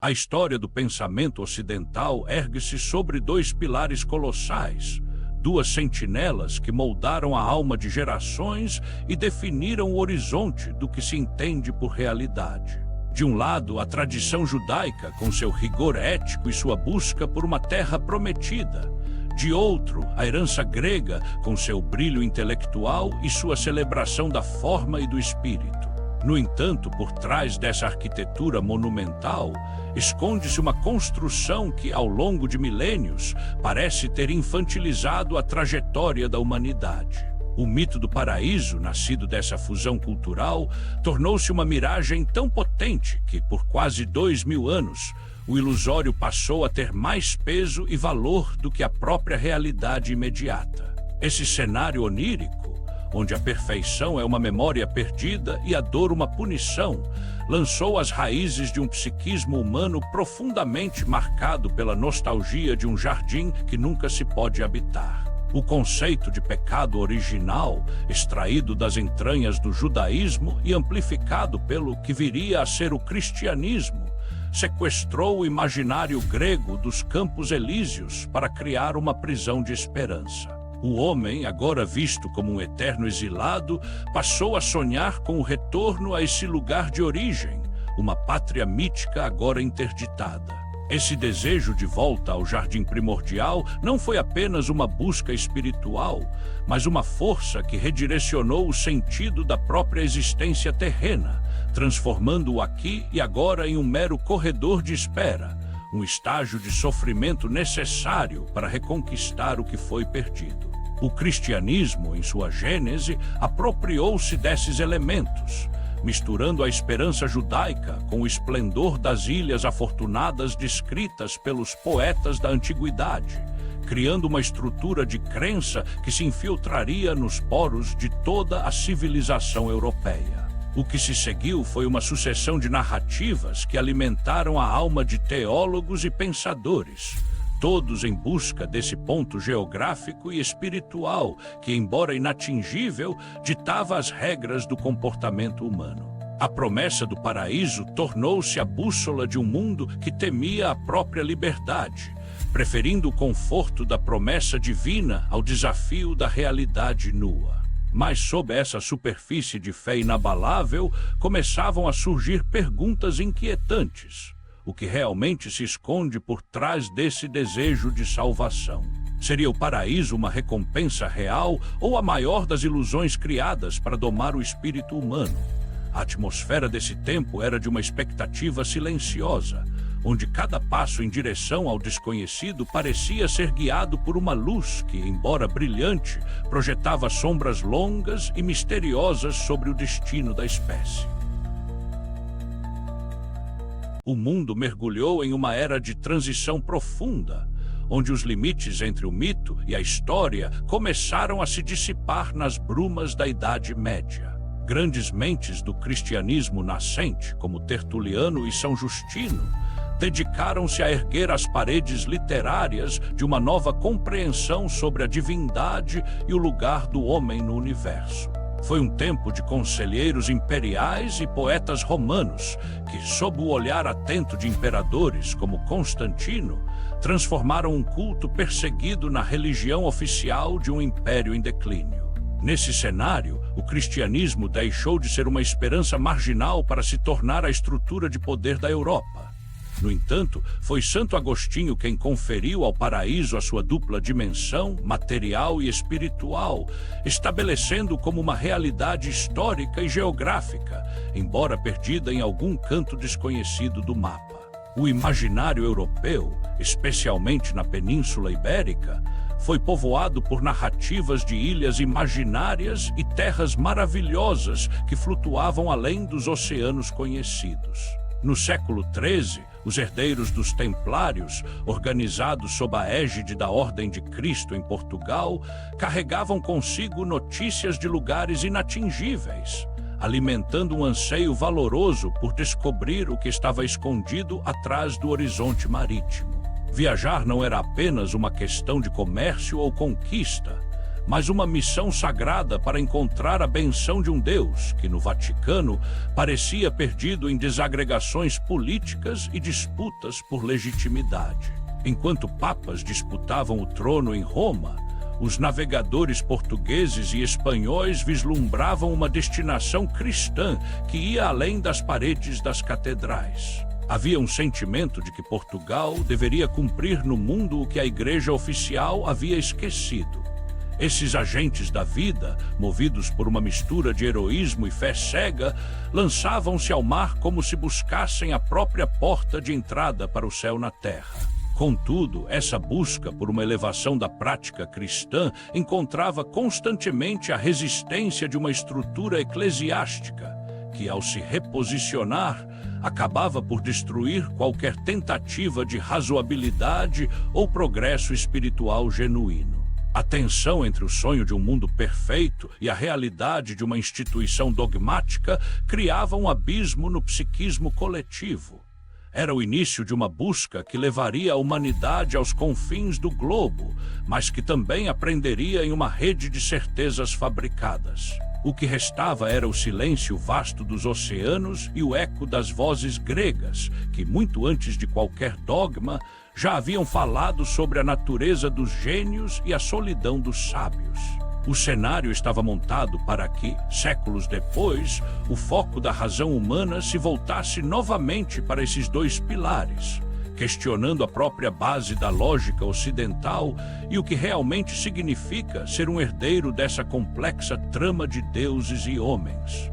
A história do pensamento ocidental ergue-se sobre dois pilares colossais, duas sentinelas que moldaram a alma de gerações e definiram o horizonte do que se entende por realidade. De um lado, a tradição judaica, com seu rigor ético e sua busca por uma terra prometida. De outro, a herança grega, com seu brilho intelectual e sua celebração da forma e do espírito. No entanto, por trás dessa arquitetura monumental, esconde-se uma construção que, ao longo de milênios, parece ter infantilizado a trajetória da humanidade. O mito do paraíso, nascido dessa fusão cultural, tornou-se uma miragem tão potente que, por quase 2000 anos, o ilusório passou a ter mais peso e valor do que a própria realidade imediata. Esse cenário onírico, onde a perfeição é uma memória perdida e a dor uma punição, lançou as raízes de um psiquismo humano profundamente marcado pela nostalgia de um jardim que nunca se pode habitar. O conceito de pecado original, extraído das entranhas do judaísmo e amplificado pelo que viria a ser o cristianismo, sequestrou o imaginário grego dos Campos Elíseos para criar uma prisão de esperança. O homem, agora visto como um eterno exilado, passou a sonhar com o retorno a esse lugar de origem, uma pátria mítica agora interditada. Esse desejo de volta ao jardim primordial não foi apenas uma busca espiritual, mas uma força que redirecionou o sentido da própria existência terrena, transformando o aqui e agora em um mero corredor de espera, um estágio de sofrimento necessário para reconquistar o que foi perdido. O cristianismo, em sua gênese, apropriou-se desses elementos, misturando a esperança judaica com o esplendor das ilhas afortunadas descritas pelos poetas da antiguidade, criando uma estrutura de crença que se infiltraria nos poros de toda a civilização europeia. O que se seguiu foi uma sucessão de narrativas que alimentaram a alma de teólogos e pensadores, todos em busca desse ponto geográfico e espiritual que, embora inatingível, ditava as regras do comportamento humano. A promessa do paraíso tornou-se a bússola de um mundo que temia a própria liberdade, preferindo o conforto da promessa divina ao desafio da realidade nua. Mas sob essa superfície de fé inabalável, começavam a surgir perguntas inquietantes. O que realmente se esconde por trás desse desejo de salvação? Seria o paraíso uma recompensa real ou a maior das ilusões criadas para domar o espírito humano? A atmosfera desse tempo era de uma expectativa silenciosa, onde cada passo em direção ao desconhecido parecia ser guiado por uma luz que, embora brilhante, projetava sombras longas e misteriosas sobre o destino da espécie. O mundo mergulhou em uma era de transição profunda, onde os limites entre o mito e a história começaram a se dissipar nas brumas da Idade Média. Grandes mentes do cristianismo nascente, como Tertuliano e São Justino, dedicaram-se a erguer as paredes literárias de uma nova compreensão sobre a divindade e o lugar do homem no universo. Foi um tempo de conselheiros imperiais e poetas romanos que, sob o olhar atento de imperadores como Constantino, transformaram um culto perseguido na religião oficial de um império em declínio. Nesse cenário, o cristianismo deixou de ser uma esperança marginal para se tornar a estrutura de poder da Europa. No entanto, foi Santo Agostinho quem conferiu ao paraíso a sua dupla dimensão, material e espiritual, estabelecendo-o como uma realidade histórica e geográfica, embora perdida em algum canto desconhecido do mapa. O imaginário europeu, especialmente na Península Ibérica, foi povoado por narrativas de ilhas imaginárias e terras maravilhosas que flutuavam além dos oceanos conhecidos. No século XIII, os herdeiros dos Templários, organizados sob a égide da Ordem de Cristo em Portugal, carregavam consigo notícias de lugares inatingíveis, alimentando um anseio valoroso por descobrir o que estava escondido atrás do horizonte marítimo. Viajar não era apenas uma questão de comércio ou conquista. mas uma missão sagrada para encontrar a benção de um Deus que, no Vaticano, parecia perdido em desagregações políticas e disputas por legitimidade. Enquanto papas disputavam o trono em Roma, os navegadores portugueses e espanhóis vislumbravam uma destinação cristã que ia além das paredes das catedrais. Havia um sentimento de que Portugal deveria cumprir no mundo o que a Igreja oficial havia esquecido. Esses agentes da vida, movidos por uma mistura de heroísmo e fé cega, lançavam-se ao mar como se buscassem a própria porta de entrada para o céu na terra. Contudo, essa busca por uma elevação da prática cristã encontrava constantemente a resistência de uma estrutura eclesiástica, que, ao se reposicionar, acabava por destruir qualquer tentativa de razoabilidade ou progresso espiritual genuíno. A tensão entre o sonho de um mundo perfeito e a realidade de uma instituição dogmática criava um abismo no psiquismo coletivo. Era o início de uma busca que levaria a humanidade aos confins do globo, mas que também aprenderia em uma rede de certezas fabricadas. O que restava era o silêncio vasto dos oceanos e o eco das vozes gregas, que, muito antes de qualquer dogma, já haviam falado sobre a natureza dos gênios e a solidão dos sábios. O cenário estava montado para que, séculos depois, o foco da razão humana se voltasse novamente para esses dois pilares, questionando a própria base da lógica ocidental e o que realmente significa ser um herdeiro dessa complexa trama de deuses e homens.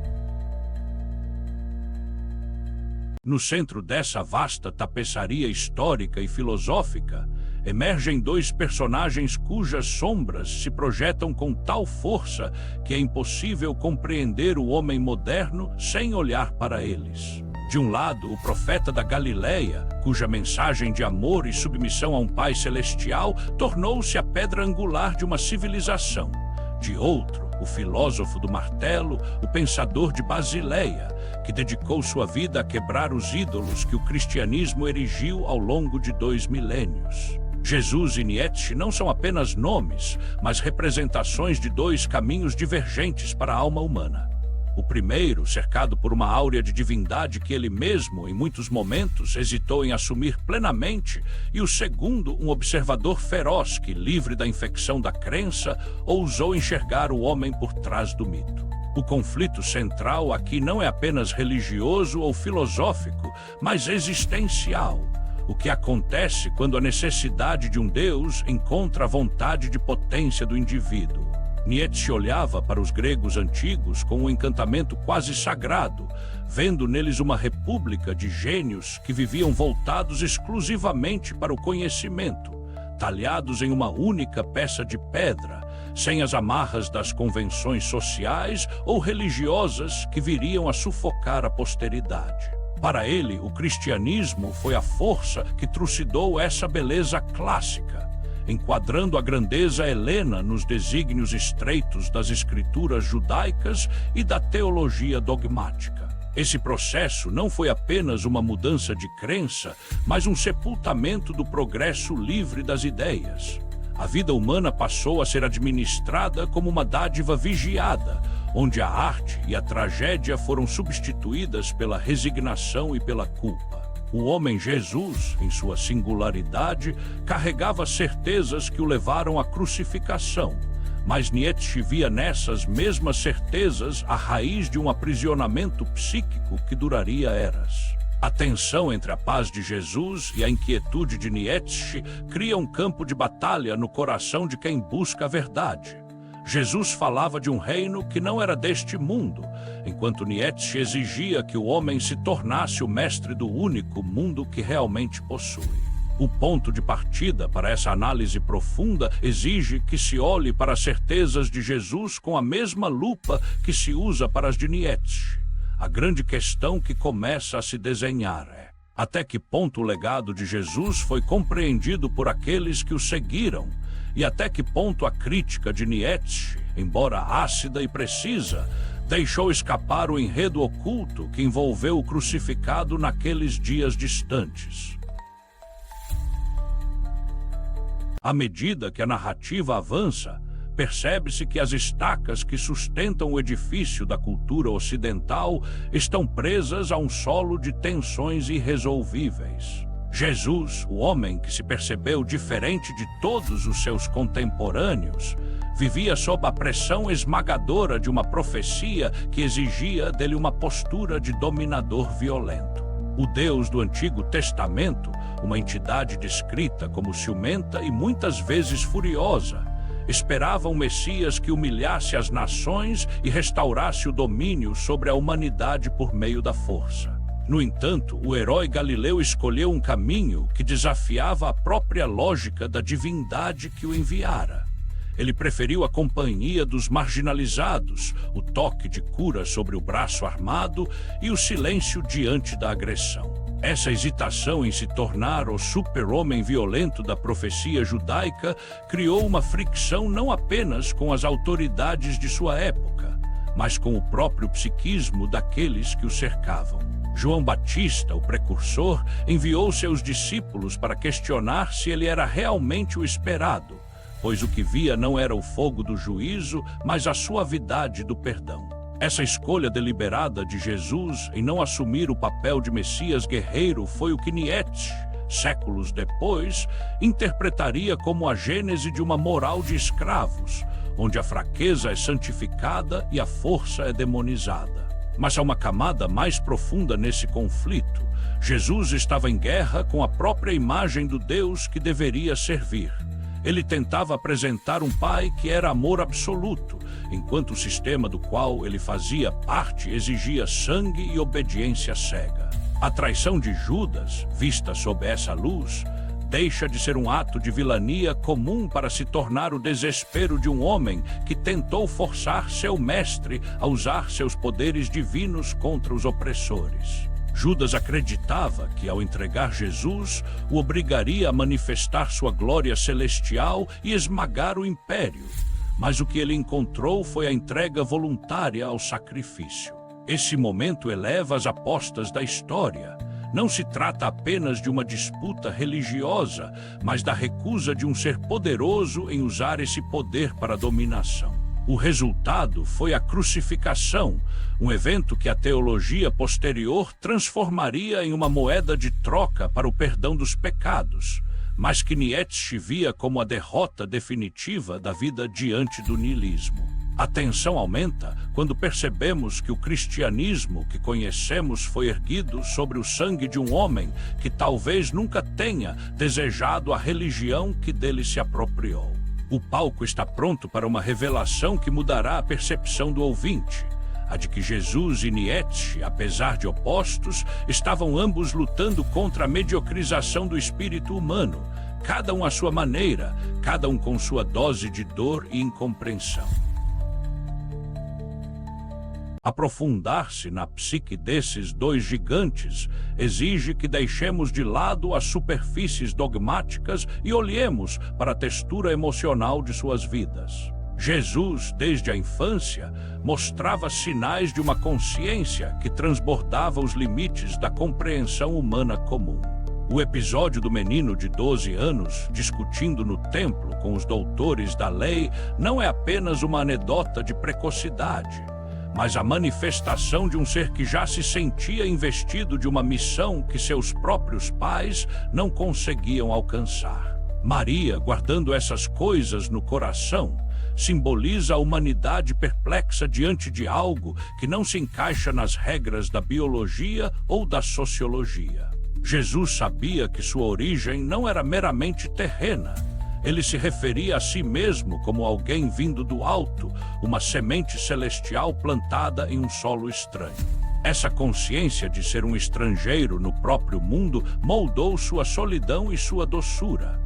No centro dessa vasta tapeçaria histórica e filosófica, emergem dois personagens cujas sombras se projetam com tal força que é impossível compreender o homem moderno sem olhar para eles. De um lado, o profeta da Galileia, cuja mensagem de amor e submissão a um Pai Celestial tornou-se a pedra angular de uma civilização. De outro, o filósofo do martelo, o pensador de Basileia, que dedicou sua vida a quebrar os ídolos que o cristianismo erigiu ao longo de 2 milênios. Jesus e Nietzsche não são apenas nomes, mas representações de dois caminhos divergentes para a alma humana. O primeiro, cercado por uma áurea de divindade que ele mesmo, em muitos momentos, hesitou em assumir plenamente, e o segundo, um observador feroz que, livre da infecção da crença, ousou enxergar o homem por trás do mito. O conflito central aqui não é apenas religioso ou filosófico, mas existencial. O que acontece quando a necessidade de um Deus encontra a vontade de potência do indivíduo. Nietzsche olhava para os gregos antigos com um encantamento quase sagrado, vendo neles uma república de gênios que viviam voltados exclusivamente para o conhecimento, talhados em uma única peça de pedra, sem as amarras das convenções sociais ou religiosas que viriam a sufocar a posteridade. Para ele, o cristianismo foi a força que trucidou essa beleza clássica, enquadrando a grandeza helena nos desígnios estreitos das escrituras judaicas e da teologia dogmática. Esse processo não foi apenas uma mudança de crença, mas um sepultamento do progresso livre das ideias. A vida humana passou a ser administrada como uma dádiva vigiada, onde a arte e a tragédia foram substituídas pela resignação e pela culpa. O homem Jesus, em sua singularidade, carregava certezas que o levaram à crucificação, mas Nietzsche via nessas mesmas certezas a raiz de um aprisionamento psíquico que duraria eras. A tensão entre a paz de Jesus e a inquietude de Nietzsche cria um campo de batalha no coração de quem busca a verdade. Jesus falava de um reino que não era deste mundo, enquanto Nietzsche exigia que o homem se tornasse o mestre do único mundo que realmente possui. O ponto de partida para essa análise profunda exige que se olhe para as certezas de Jesus com a mesma lupa que se usa para as de Nietzsche. A grande questão que começa a se desenhar é: até que ponto o legado de Jesus foi compreendido por aqueles que o seguiram? E até que ponto a crítica de Nietzsche, embora ácida e precisa, deixou escapar o enredo oculto que envolveu o crucificado naqueles dias distantes? À medida que a narrativa avança, percebe-se que as estacas que sustentam o edifício da cultura ocidental estão presas a um solo de tensões irresolvíveis. Jesus, o homem que se percebeu diferente de todos os seus contemporâneos, vivia sob a pressão esmagadora de uma profecia que exigia dele uma postura de dominador violento. O Deus do Antigo Testamento, uma entidade descrita como ciumenta e muitas vezes furiosa, esperava um Messias que humilhasse as nações e restaurasse o domínio sobre a humanidade por meio da força. No entanto, o herói galileu escolheu um caminho que desafiava a própria lógica da divindade que o enviara. Ele preferiu a companhia dos marginalizados, o toque de cura sobre o braço armado e o silêncio diante da agressão. Essa hesitação em se tornar o super-homem violento da profecia judaica criou uma fricção não apenas com as autoridades de sua época, mas com o próprio psiquismo daqueles que o cercavam. João Batista, o precursor, enviou seus discípulos para questionar se ele era realmente o esperado, pois o que via não era o fogo do juízo, mas a suavidade do perdão. Essa escolha deliberada de Jesus em não assumir o papel de Messias guerreiro foi o que Nietzsche, séculos depois, interpretaria como a gênese de uma moral de escravos, onde a fraqueza é santificada e a força é demonizada. Mas há uma camada mais profunda nesse conflito. Jesus estava em guerra com a própria imagem do Deus que deveria servir. Ele tentava apresentar um pai que era amor absoluto, enquanto o sistema do qual ele fazia parte exigia sangue e obediência cega. A traição de Judas, vista sob essa luz, deixa de ser um ato de vilania comum para se tornar o desespero de um homem que tentou forçar seu mestre a usar seus poderes divinos contra os opressores. Judas acreditava que, ao entregar Jesus, o obrigaria a manifestar sua glória celestial e esmagar o império. Mas o que ele encontrou foi a entrega voluntária ao sacrifício. Esse momento eleva as apostas da história. Não se trata apenas de uma disputa religiosa, mas da recusa de um ser poderoso em usar esse poder para a dominação. O resultado foi a crucificação, um evento que a teologia posterior transformaria em uma moeda de troca para o perdão dos pecados, mas que Nietzsche via como a derrota definitiva da vida diante do niilismo. A tensão aumenta quando percebemos que o cristianismo que conhecemos foi erguido sobre o sangue de um homem que talvez nunca tenha desejado a religião que dele se apropriou. O palco está pronto para uma revelação que mudará a percepção do ouvinte. A de que Jesus e Nietzsche, apesar de opostos, estavam ambos lutando contra a mediocrização do espírito humano, cada um à sua maneira, cada um com sua dose de dor e incompreensão. Aprofundar-se na psique desses dois gigantes exige que deixemos de lado as superfícies dogmáticas e olhemos para a textura emocional de suas vidas. Jesus, desde a infância, mostrava sinais de uma consciência que transbordava os limites da compreensão humana comum. O episódio do menino de 12 anos discutindo no templo com os doutores da lei não é apenas uma anedota de precocidade, mas a manifestação de um ser que já se sentia investido de uma missão que seus próprios pais não conseguiam alcançar. Maria, guardando essas coisas no coração, simboliza a humanidade perplexa diante de algo que não se encaixa nas regras da biologia ou da sociologia. Jesus sabia que sua origem não era meramente terrena. Ele se referia a si mesmo como alguém vindo do alto, uma semente celestial plantada em um solo estranho. Essa consciência de ser um estrangeiro no próprio mundo moldou sua solidão e sua doçura.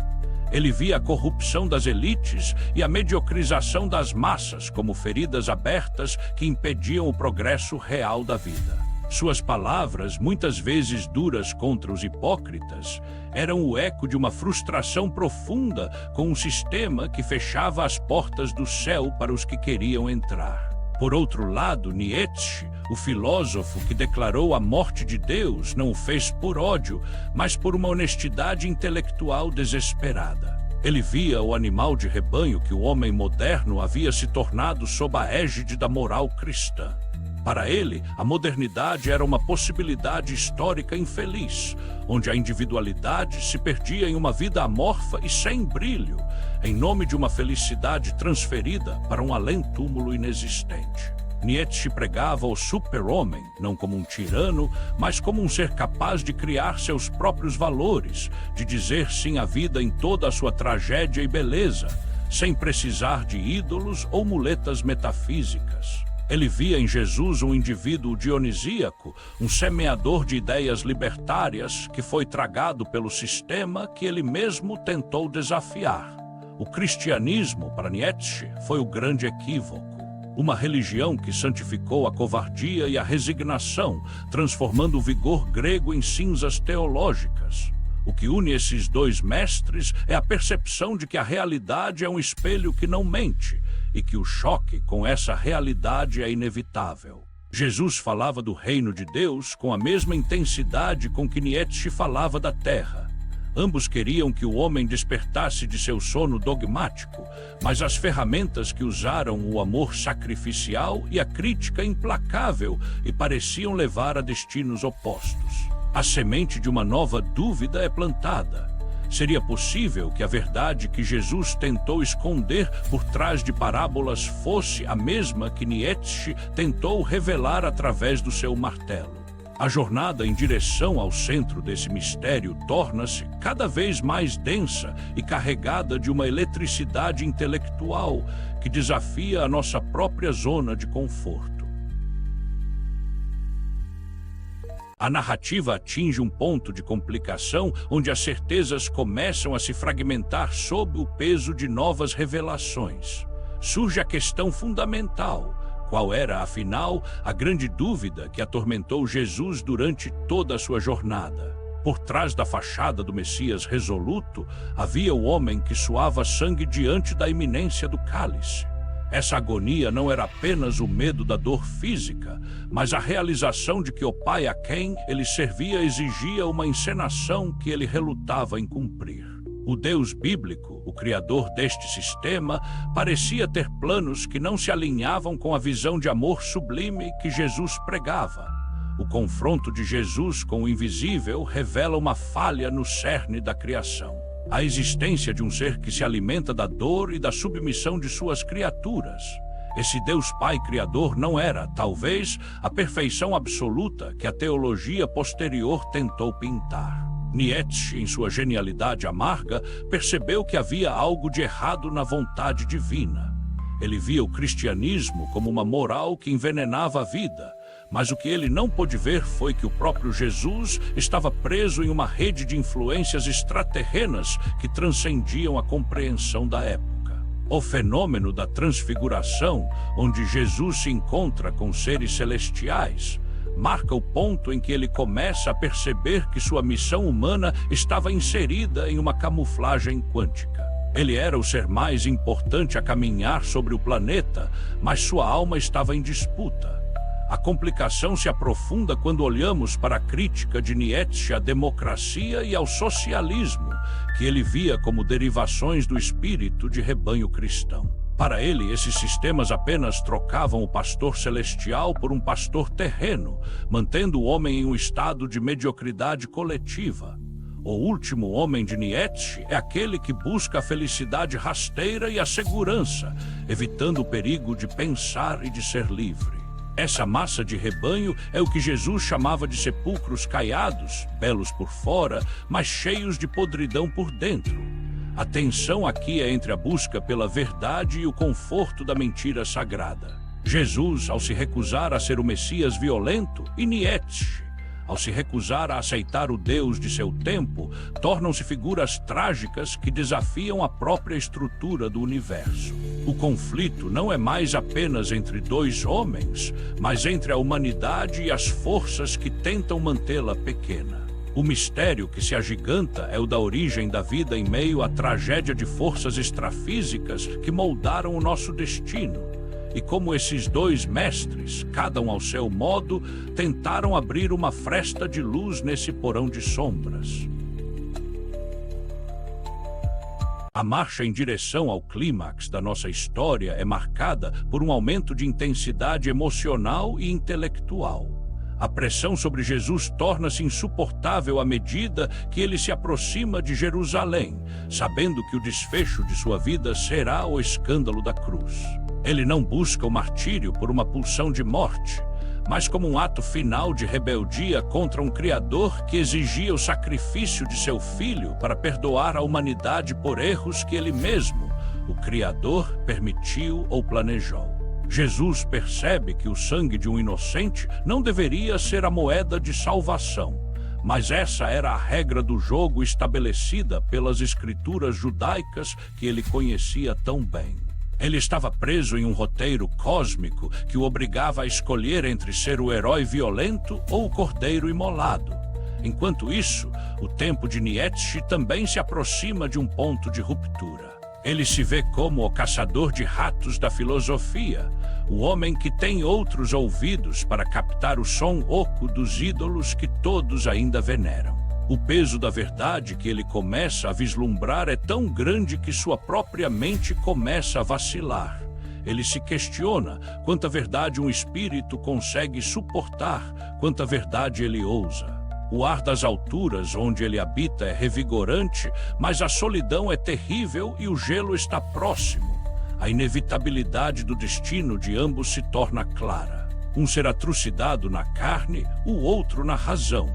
Ele via a corrupção das elites e a mediocrização das massas como feridas abertas que impediam o progresso real da vida. Suas palavras, muitas vezes duras contra os hipócritas, eram o eco de uma frustração profunda com um sistema que fechava as portas do céu para os que queriam entrar. Por outro lado, Nietzsche, o filósofo que declarou a morte de Deus, não o fez por ódio, mas por uma honestidade intelectual desesperada. Ele via o animal de rebanho que o homem moderno havia se tornado sob a égide da moral cristã. Para ele, a modernidade era uma possibilidade histórica infeliz, onde a individualidade se perdia em uma vida amorfa e sem brilho, em nome de uma felicidade transferida para um além-túmulo inexistente. Nietzsche pregava o super-homem, não como um tirano, mas como um ser capaz de criar seus próprios valores, de dizer sim à vida em toda a sua tragédia e beleza, sem precisar de ídolos ou muletas metafísicas. Ele via em Jesus um indivíduo dionisíaco, um semeador de ideias libertárias que foi tragado pelo sistema que ele mesmo tentou desafiar. O cristianismo, para Nietzsche, foi o grande equívoco. Uma religião que santificou a covardia e a resignação, transformando o vigor grego em cinzas teológicas. O que une esses dois mestres é a percepção de que a realidade é um espelho que não mente e que o choque com essa realidade é inevitável. Jesus falava do reino de Deus com a mesma intensidade com que Nietzsche falava da terra. Ambos queriam que o homem despertasse de seu sono dogmático, mas as ferramentas que usaram o amor sacrificial e a crítica implacável e pareciam levar a destinos opostos. A semente de uma nova dúvida é plantada. Seria possível que a verdade que Jesus tentou esconder por trás de parábolas fosse a mesma que Nietzsche tentou revelar através do seu martelo? A jornada em direção ao centro desse mistério torna-se cada vez mais densa e carregada de uma eletricidade intelectual que desafia a nossa própria zona de conforto. A narrativa atinge um ponto de complicação onde as certezas começam a se fragmentar sob o peso de novas revelações. Surge a questão fundamental: qual era, afinal, a grande dúvida que atormentou Jesus durante toda a sua jornada? Por trás da fachada do Messias resoluto, havia o homem que suava sangue diante da iminência do cálice. Essa agonia não era apenas o medo da dor física, mas a realização de que o Pai a quem ele servia exigia uma encenação que ele relutava em cumprir. O Deus bíblico, o criador deste sistema, parecia ter planos que não se alinhavam com a visão de amor sublime que Jesus pregava. O confronto de Jesus com o invisível revela uma falha no cerne da criação. A existência de um ser que se alimenta da dor e da submissão de suas criaturas. Esse Deus Pai Criador não era, talvez, a perfeição absoluta que a teologia posterior tentou pintar. Nietzsche, em sua genialidade amarga, percebeu que havia algo de errado na vontade divina. Ele via o cristianismo como uma moral que envenenava a vida, mas o que ele não pôde ver foi que o próprio Jesus estava preso em uma rede de influências extraterrenas que transcendiam a compreensão da época. O fenômeno da transfiguração, onde Jesus se encontra com seres celestiais, marca o ponto em que ele começa a perceber que sua missão humana estava inserida em uma camuflagem quântica. Ele era o ser mais importante a caminhar sobre o planeta, mas sua alma estava em disputa. A complicação se aprofunda quando olhamos para a crítica de Nietzsche à democracia e ao socialismo, que ele via como derivações do espírito de rebanho cristão. Para ele, esses sistemas apenas trocavam o pastor celestial por um pastor terreno, mantendo o homem em um estado de mediocridade coletiva. O último homem de Nietzsche é aquele que busca a felicidade rasteira e a segurança, evitando o perigo de pensar e de ser livre. Essa massa de rebanho é o que Jesus chamava de sepulcros caiados, belos por fora, mas cheios de podridão por dentro. A tensão aqui é entre a busca pela verdade e o conforto da mentira sagrada. Jesus, ao se recusar a ser o Messias violento, e Nietzsche, ao se recusar a aceitar o Deus de seu tempo, tornam-se figuras trágicas que desafiam a própria estrutura do universo. O conflito não é mais apenas entre dois homens, mas entre a humanidade e as forças que tentam mantê-la pequena. O mistério que se agiganta é o da origem da vida em meio à tragédia de forças extrafísicas que moldaram o nosso destino. E como esses dois mestres, cada um ao seu modo, tentaram abrir uma fresta de luz nesse porão de sombras. A marcha em direção ao clímax da nossa história é marcada por um aumento de intensidade emocional e intelectual. A pressão sobre Jesus torna-se insuportável à medida que ele se aproxima de Jerusalém, sabendo que o desfecho de sua vida será o escândalo da cruz. Ele não busca o martírio por uma pulsão de morte, mas como um ato final de rebeldia contra um Criador que exigia o sacrifício de seu Filho para perdoar a humanidade por erros que ele mesmo, o Criador, permitiu ou planejou. Jesus percebe que o sangue de um inocente não deveria ser a moeda de salvação, mas essa era a regra do jogo estabelecida pelas escrituras judaicas que ele conhecia tão bem. Ele estava preso em um roteiro cósmico que o obrigava a escolher entre ser o herói violento ou o cordeiro imolado. Enquanto isso, o tempo de Nietzsche também se aproxima de um ponto de ruptura. Ele se vê como o caçador de ratos da filosofia, o homem que tem outros ouvidos para captar o som oco dos ídolos que todos ainda veneram. O peso da verdade que ele começa a vislumbrar é tão grande que sua própria mente começa a vacilar. Ele se questiona quanta verdade um espírito consegue suportar, quanta verdade ele ousa. O ar das alturas onde ele habita é revigorante, mas a solidão é terrível e o gelo está próximo. A inevitabilidade do destino de ambos se torna clara. Um será trucidado na carne, o outro na razão.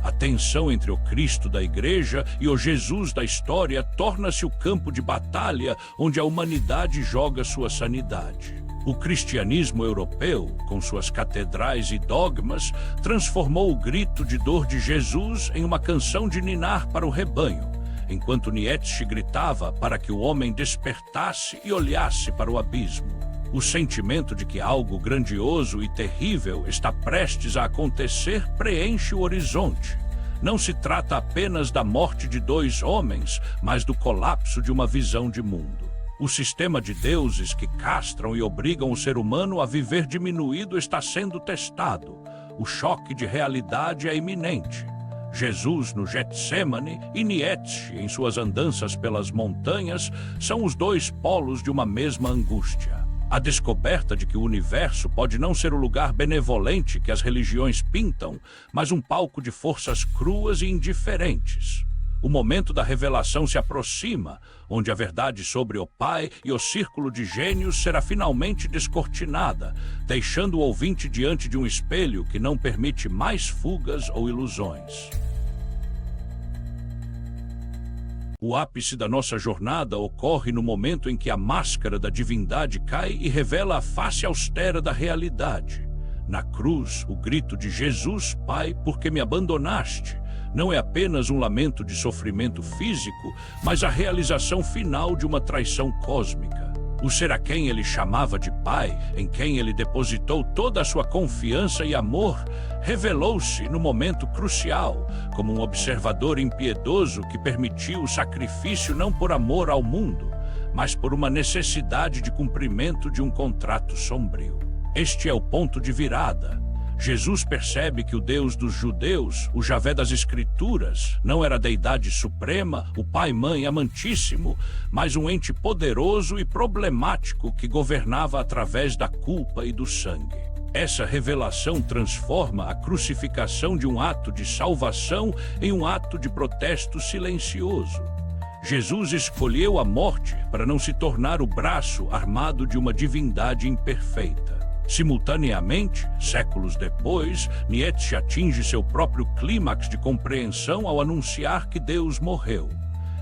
A tensão entre o Cristo da Igreja e o Jesus da história torna-se o campo de batalha onde a humanidade joga sua sanidade. O cristianismo europeu, com suas catedrais e dogmas, transformou o grito de dor de Jesus em uma canção de ninar para o rebanho, enquanto Nietzsche gritava para que o homem despertasse e olhasse para o abismo. O sentimento de que algo grandioso e terrível está prestes a acontecer preenche o horizonte. Não se trata apenas da morte de dois homens, mas do colapso de uma visão de mundo. O sistema de deuses que castram e obrigam o ser humano a viver diminuído está sendo testado. O choque de realidade é iminente. Jesus no Getsemane e Nietzsche em suas andanças pelas montanhas são os dois polos de uma mesma angústia. A descoberta de que o universo pode não ser o lugar benevolente que as religiões pintam, mas um palco de forças cruas e indiferentes. O momento da revelação se aproxima, onde a verdade sobre o Pai e o círculo de gênios será finalmente descortinada, deixando o ouvinte diante de um espelho que não permite mais fugas ou ilusões. O ápice da nossa jornada ocorre no momento em que a máscara da divindade cai e revela a face austera da realidade. Na cruz, o grito de Jesus, Pai, por que me abandonaste? Não é apenas um lamento de sofrimento físico, mas a realização final de uma traição cósmica. O ser a quem ele chamava de Pai, em quem ele depositou toda a sua confiança e amor, revelou-se no momento crucial, como um observador impiedoso que permitiu o sacrifício não por amor ao mundo, mas por uma necessidade de cumprimento de um contrato sombrio. Este é o ponto de virada. Jesus percebe que o Deus dos judeus, o Javé das Escrituras, não era a deidade suprema, o Pai-Mãe amantíssimo, mas um ente poderoso e problemático que governava através da culpa e do sangue. Essa revelação transforma a crucificação de um ato de salvação em um ato de protesto silencioso. Jesus escolheu a morte para não se tornar o braço armado de uma divindade imperfeita. Simultaneamente, séculos depois, Nietzsche atinge seu próprio clímax de compreensão ao anunciar que Deus morreu.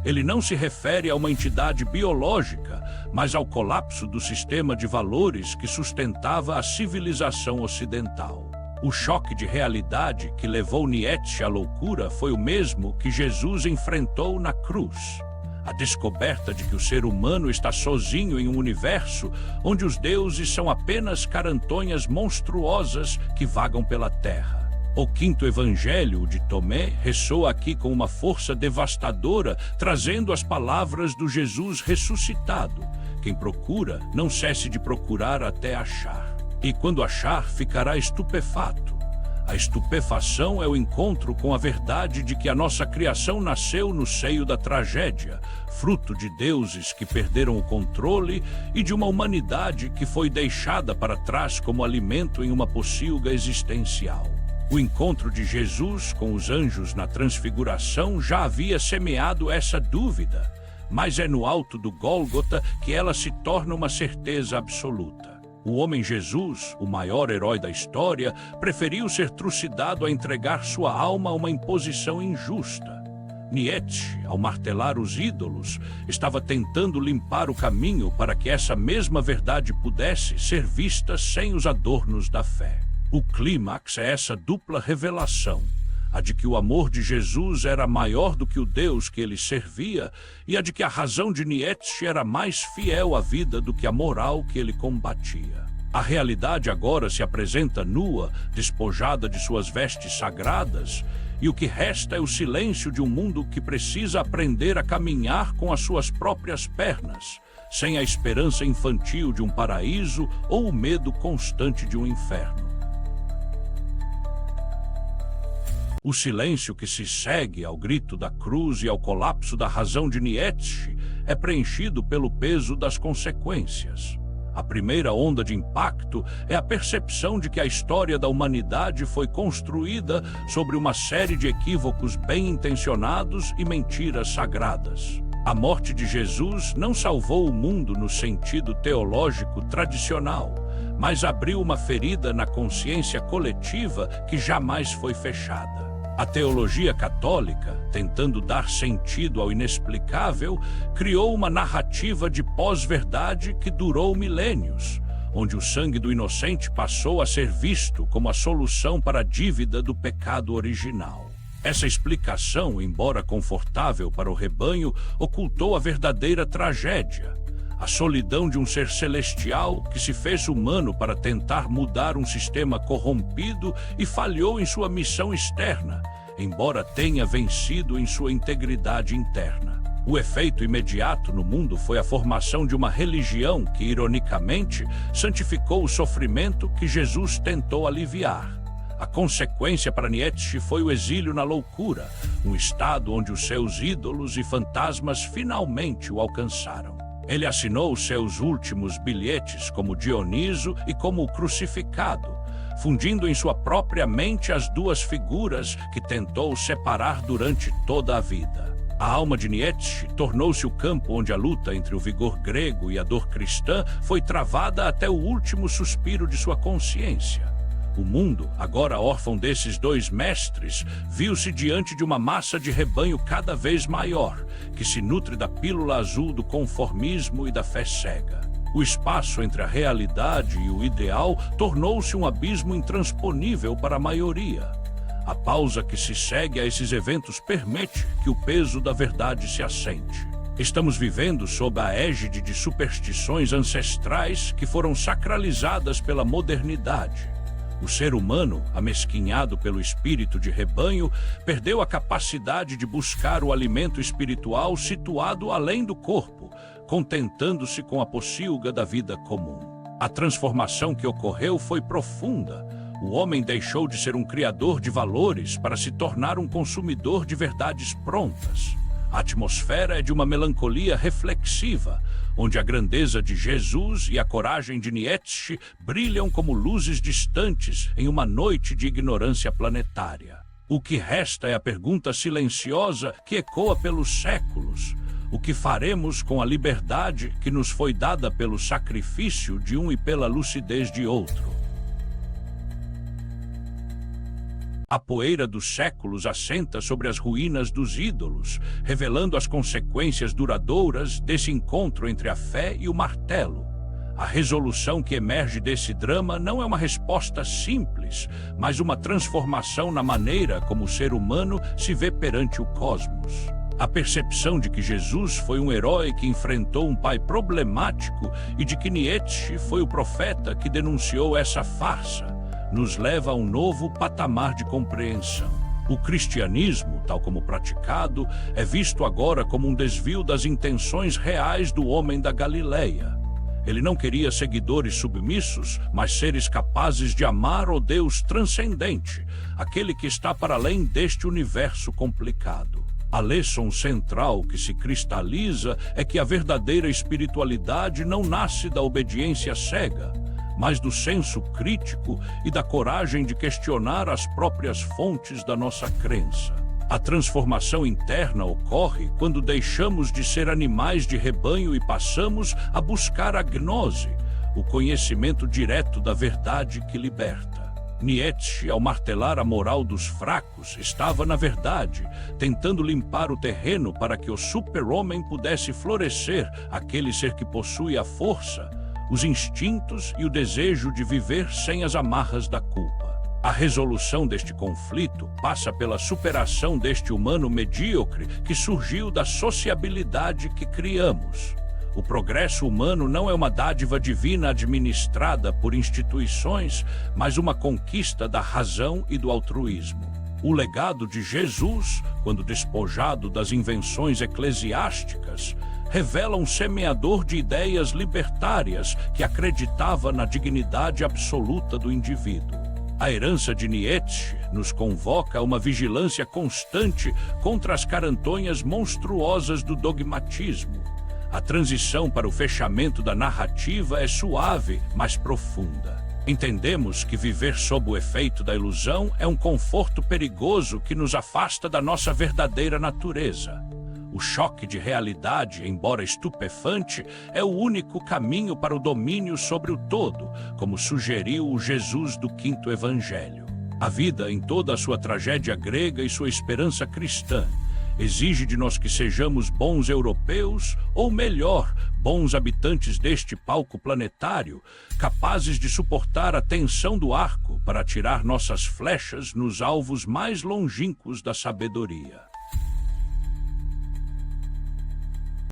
Ele não se refere a uma entidade biológica, mas ao colapso do sistema de valores que sustentava a civilização ocidental. O choque de realidade que levou Nietzsche à loucura foi o mesmo que Jesus enfrentou na cruz. A descoberta de que o ser humano está sozinho em um universo onde os deuses são apenas carantonhas monstruosas que vagam pela terra. O quinto evangelho de Tomé ressoa aqui com uma força devastadora, trazendo as palavras do Jesus ressuscitado. Quem procura, não cesse de procurar até achar. E quando achar, ficará estupefato. A estupefação é o encontro com a verdade de que a nossa criação nasceu no seio da tragédia, fruto de deuses que perderam o controle e de uma humanidade que foi deixada para trás como alimento em uma pocilga existencial. O encontro de Jesus com os anjos na transfiguração já havia semeado essa dúvida, mas é no alto do Gólgota que ela se torna uma certeza absoluta. O homem Jesus, o maior herói da história, preferiu ser trucidado a entregar sua alma a uma imposição injusta. Nietzsche, ao martelar os ídolos, estava tentando limpar o caminho para que essa mesma verdade pudesse ser vista sem os adornos da fé. O clímax é essa dupla revelação, a de que o amor de Jesus era maior do que o Deus que ele servia e a de que a razão de Nietzsche era mais fiel à vida do que a moral que ele combatia. A realidade agora se apresenta nua, despojada de suas vestes sagradas, e o que resta é o silêncio de um mundo que precisa aprender a caminhar com as suas próprias pernas, sem a esperança infantil de um paraíso ou o medo constante de um inferno. O silêncio que se segue ao grito da cruz e ao colapso da razão de Nietzsche é preenchido pelo peso das consequências. A primeira onda de impacto é a percepção de que a história da humanidade foi construída sobre uma série de equívocos bem-intencionados e mentiras sagradas. A morte de Jesus não salvou o mundo no sentido teológico tradicional, mas abriu uma ferida na consciência coletiva que jamais foi fechada. A teologia católica, tentando dar sentido ao inexplicável, criou uma narrativa de pós-verdade que durou milênios, onde o sangue do inocente passou a ser visto como a solução para a dívida do pecado original. Essa explicação, embora confortável para o rebanho, ocultou a verdadeira tragédia. A solidão de um ser celestial que se fez humano para tentar mudar um sistema corrompido e falhou em sua missão externa, embora tenha vencido em sua integridade interna. O efeito imediato no mundo foi a formação de uma religião que, ironicamente, santificou o sofrimento que Jesus tentou aliviar. A consequência para Nietzsche foi o exílio na loucura, um estado onde os seus ídolos e fantasmas finalmente o alcançaram. Ele assinou seus últimos bilhetes como Dioniso e como o crucificado, fundindo em sua própria mente as duas figuras que tentou separar durante toda a vida. A alma de Nietzsche tornou-se o campo onde a luta entre o vigor grego e a dor cristã foi travada até o último suspiro de sua consciência. O mundo, agora órfão desses dois mestres, viu-se diante de uma massa de rebanho cada vez maior, que se nutre da pílula azul do conformismo e da fé cega. O espaço entre a realidade e o ideal tornou-se um abismo intransponível para a maioria. A pausa que se segue a esses eventos permite que o peso da verdade se assente. Estamos vivendo sob a égide de superstições ancestrais que foram sacralizadas pela modernidade. O ser humano, amesquinhado pelo espírito de rebanho, perdeu a capacidade de buscar o alimento espiritual situado além do corpo, contentando-se com a pocilga da vida comum. A transformação que ocorreu foi profunda. O homem deixou de ser um criador de valores para se tornar um consumidor de verdades prontas. A atmosfera é de uma melancolia reflexiva, onde a grandeza de Jesus e a coragem de Nietzsche brilham como luzes distantes em uma noite de ignorância planetária. O que resta é a pergunta silenciosa que ecoa pelos séculos: o que faremos com a liberdade que nos foi dada pelo sacrifício de um e pela lucidez de outro? A poeira dos séculos assenta sobre as ruínas dos ídolos, revelando as consequências duradouras desse encontro entre a fé e o martelo. A resolução que emerge desse drama não é uma resposta simples, mas uma transformação na maneira como o ser humano se vê perante o cosmos. A percepção de que Jesus foi um herói que enfrentou um pai problemático e de que Nietzsche foi o profeta que denunciou essa farsa nos leva a um novo patamar de compreensão. O cristianismo, tal como praticado, é visto agora como um desvio das intenções reais do homem da Galileia. Ele não queria seguidores submissos, mas seres capazes de amar o Deus transcendente, aquele que está para além deste universo complicado. A lição central que se cristaliza é que a verdadeira espiritualidade não nasce da obediência cega, mas do senso crítico e da coragem de questionar as próprias fontes da nossa crença. A transformação interna ocorre quando deixamos de ser animais de rebanho e passamos a buscar a gnose, o conhecimento direto da verdade que liberta. Nietzsche, ao martelar a moral dos fracos, estava, na verdade, tentando limpar o terreno para que o super-homem pudesse florescer, aquele ser que possui a força, os instintos e o desejo de viver sem as amarras da culpa. A resolução deste conflito passa pela superação deste humano medíocre que surgiu da sociabilidade que criamos. O progresso humano não é uma dádiva divina administrada por instituições, mas uma conquista da razão e do altruísmo. O legado de Jesus, quando despojado das invenções eclesiásticas, revela um semeador de ideias libertárias que acreditava na dignidade absoluta do indivíduo. A herança de Nietzsche nos convoca a uma vigilância constante contra as carantonhas monstruosas do dogmatismo. A transição para o fechamento da narrativa é suave, mas profunda. Entendemos que viver sob o efeito da ilusão é um conforto perigoso que nos afasta da nossa verdadeira natureza. O choque de realidade, embora estupefante, é o único caminho para o domínio sobre o todo, como sugeriu o Jesus do Quinto Evangelho. A vida, em toda a sua tragédia grega e sua esperança cristã, exige de nós que sejamos bons europeus, ou melhor, bons habitantes deste palco planetário, capazes de suportar a tensão do arco para atirar nossas flechas nos alvos mais longínquos da sabedoria.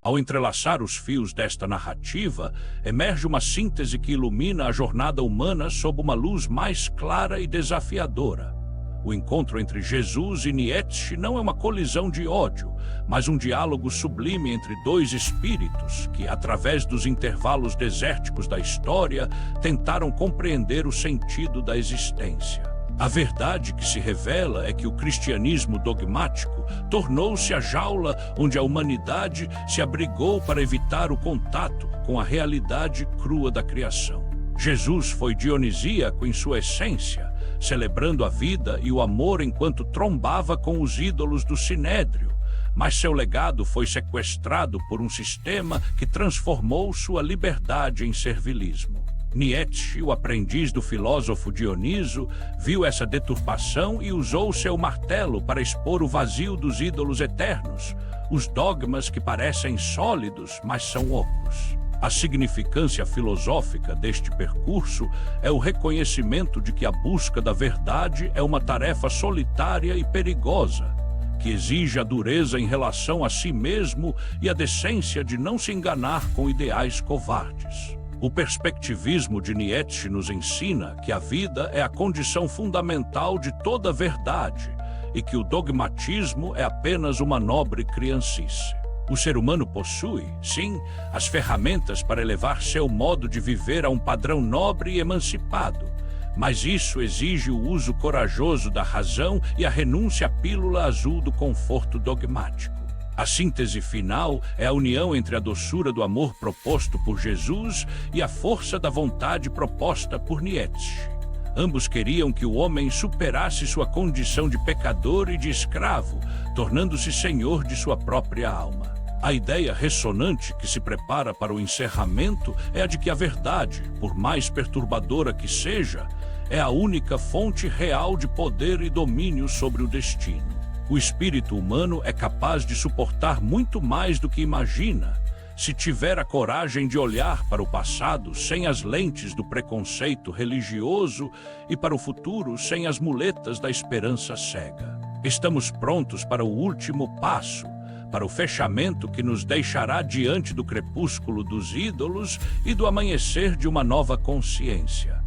Ao entrelaçar os fios desta narrativa, emerge uma síntese que ilumina a jornada humana sob uma luz mais clara e desafiadora. O encontro entre Jesus e Nietzsche não é uma colisão de ódio, mas um diálogo sublime entre dois espíritos que, através dos intervalos desérticos da história, tentaram compreender o sentido da existência. A verdade que se revela é que o cristianismo dogmático tornou-se a jaula onde a humanidade se abrigou para evitar o contato com a realidade crua da criação. Jesus foi dionisíaco em sua essência, celebrando a vida e o amor enquanto trombava com os ídolos do Sinédrio, mas seu legado foi sequestrado por um sistema que transformou sua liberdade em servilismo. Nietzsche, o aprendiz do filósofo Dioniso, viu essa deturpação e usou seu martelo para expor o vazio dos ídolos eternos, os dogmas que parecem sólidos, mas são ocos. A significância filosófica deste percurso é o reconhecimento de que a busca da verdade é uma tarefa solitária e perigosa, que exige a dureza em relação a si mesmo e a decência de não se enganar com ideais covardes. O perspectivismo de Nietzsche nos ensina que a vida é a condição fundamental de toda verdade e que o dogmatismo é apenas uma nobre criancice. O ser humano possui, sim, as ferramentas para elevar seu modo de viver a um padrão nobre e emancipado, mas isso exige o uso corajoso da razão e a renúncia à pílula azul do conforto dogmático. A síntese final é a união entre a doçura do amor proposto por Jesus e a força da vontade proposta por Nietzsche. Ambos queriam que o homem superasse sua condição de pecador e de escravo, tornando-se senhor de sua própria alma. A ideia ressonante que se prepara para o encerramento é a de que a verdade, por mais perturbadora que seja, é a única fonte real de poder e domínio sobre o destino. O espírito humano é capaz de suportar muito mais do que imagina, se tiver a coragem de olhar para o passado sem as lentes do preconceito religioso e para o futuro sem as muletas da esperança cega. Estamos prontos para o último passo, para o fechamento que nos deixará diante do crepúsculo dos ídolos e do amanhecer de uma nova consciência.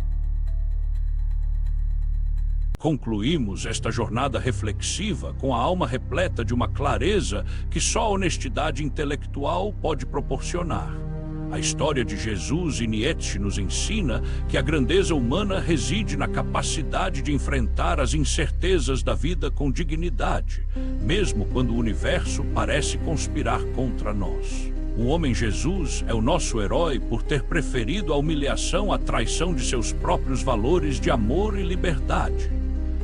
Concluímos esta jornada reflexiva com a alma repleta de uma clareza que só a honestidade intelectual pode proporcionar. A história de Jesus e Nietzsche nos ensina que a grandeza humana reside na capacidade de enfrentar as incertezas da vida com dignidade, mesmo quando o universo parece conspirar contra nós. O homem Jesus é o nosso herói por ter preferido a humilhação à traição de seus próprios valores de amor e liberdade.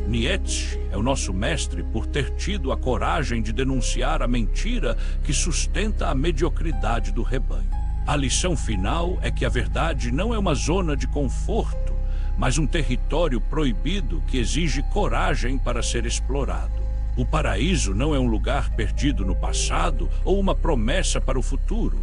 Nietzsche é o nosso mestre por ter tido a coragem de denunciar a mentira que sustenta a mediocridade do rebanho. A lição final é que a verdade não é uma zona de conforto, mas um território proibido que exige coragem para ser explorado. O paraíso não é um lugar perdido no passado ou uma promessa para o futuro,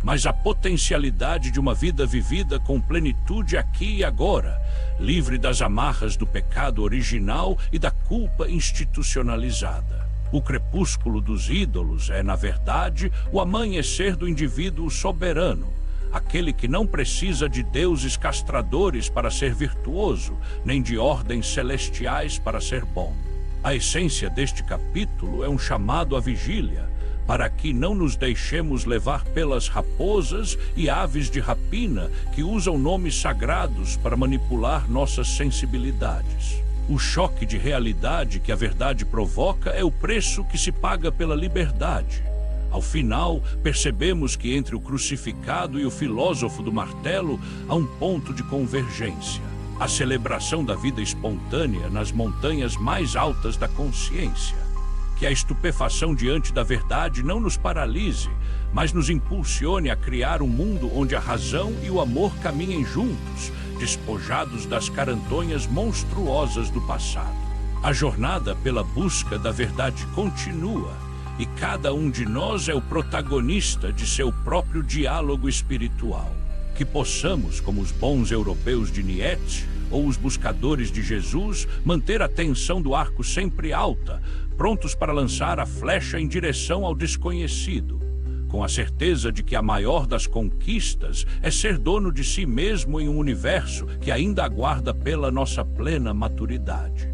mas a potencialidade de uma vida vivida com plenitude aqui e agora, livre das amarras do pecado original e da culpa institucionalizada. O crepúsculo dos ídolos é, na verdade, o amanhecer do indivíduo soberano, aquele que não precisa de deuses castradores para ser virtuoso, nem de ordens celestiais para ser bom. A essência deste capítulo é um chamado à vigília, para que não nos deixemos levar pelas raposas e aves de rapina que usam nomes sagrados para manipular nossas sensibilidades. O choque de realidade que a verdade provoca é o preço que se paga pela liberdade. Ao final, percebemos que entre o crucificado e o filósofo do martelo há um ponto de convergência. A celebração da vida espontânea nas montanhas mais altas da consciência. Que a estupefação diante da verdade não nos paralise, mas nos impulsione a criar um mundo onde a razão e o amor caminhem juntos, despojados das carantonhas monstruosas do passado. A jornada pela busca da verdade continua, e cada um de nós é o protagonista de seu próprio diálogo espiritual. Que possamos, como os bons europeus de Nietzsche ou os buscadores de Jesus, manter a tensão do arco sempre alta, prontos para lançar a flecha em direção ao desconhecido, com a certeza de que a maior das conquistas é ser dono de si mesmo em um universo que ainda aguarda pela nossa plena maturidade.